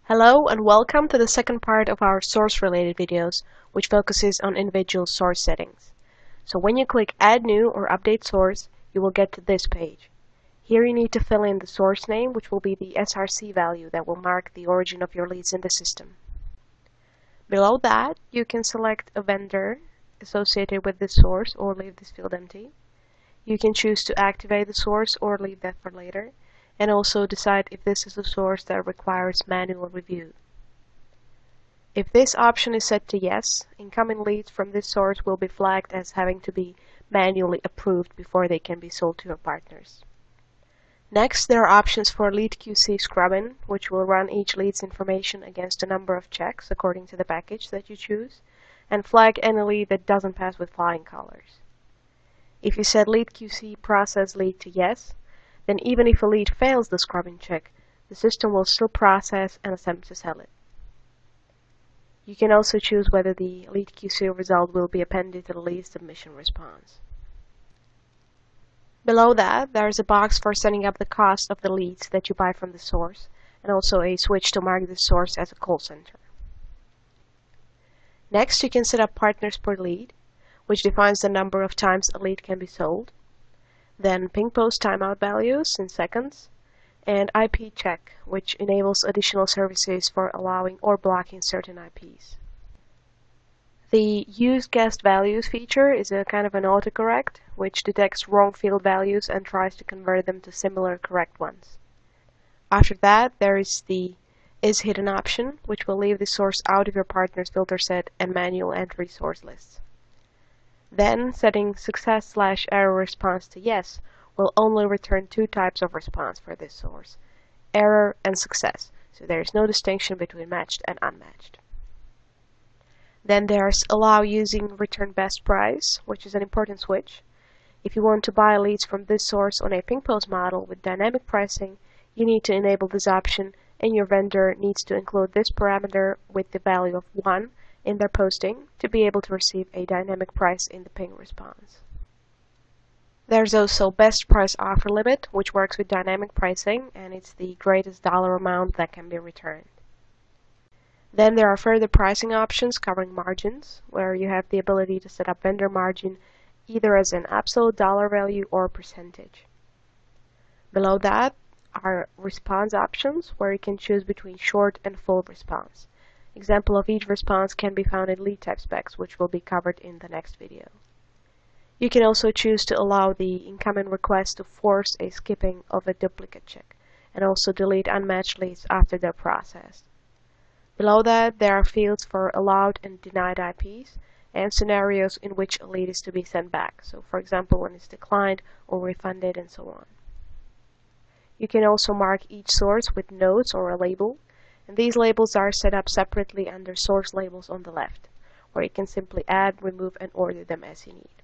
Hello and welcome to the second part of our source-related videos, which focuses on individual source settings. So when you click Add New or Update Source, you will get to this page. Here you need to fill in the source name, which will be the SRC value that will mark the origin of your leads in the system. Below that, you can select a vendor associated with this source or leave this field empty. You can choose to activate the source or leave that for later, and also decide if this is a source that requires manual review. If this option is set to yes, incoming leads from this source will be flagged as having to be manually approved before they can be sold to your partners. Next, there are options for lead QC scrubbing, which will run each lead's information against a number of checks according to the package that you choose, and flag any lead that doesn't pass with flying colors. If you set lead QC process lead to yes, then even if a lead fails the scrubbing check, the system will still process and attempt to sell it. You can also choose whether the lead QC result will be appended to the lead submission response. Below that, there is a box for setting up the cost of the leads that you buy from the source, and also a switch to mark the source as a call center. Next, you can set up partners per lead, which defines the number of times a lead can be sold. Then ping post timeout values in seconds, and IP check, which enables additional services for allowing or blocking certain IPs. The use guessed values feature is a kind of an autocorrect, which detects wrong field values and tries to convert them to similar correct ones. After that, there is the is hidden option, which will leave the source out of your partner's filter set and manual entry source lists. Then, setting success/error response to yes will only return two types of response for this source, error and success, so there is no distinction between matched and unmatched. Then there's allow using return best price, which is an important switch. If you want to buy leads from this source on a ping post model with dynamic pricing, you need to enable this option, and your vendor needs to include this parameter with the value of 1 in their posting to be able to receive a dynamic price in the ping response. There's also best price offer limit, which works with dynamic pricing, and it's the greatest dollar amount that can be returned. Then there are further pricing options covering margins, where you have the ability to set up vendor margin either as an absolute dollar value or percentage. Below that are response options, where you can choose between short and full response. Example of each response can be found in lead type specs, which will be covered in the next video. You can also choose to allow the incoming request to force a skipping of a duplicate check, and also delete unmatched leads after they're processed. Below that, there are fields for allowed and denied IPs, and scenarios in which a lead is to be sent back, so for example when it's declined or refunded and so on. You can also mark each source with notes or a label, and these labels are set up separately under source labels on the left, where you can simply add, remove, and order them as you need.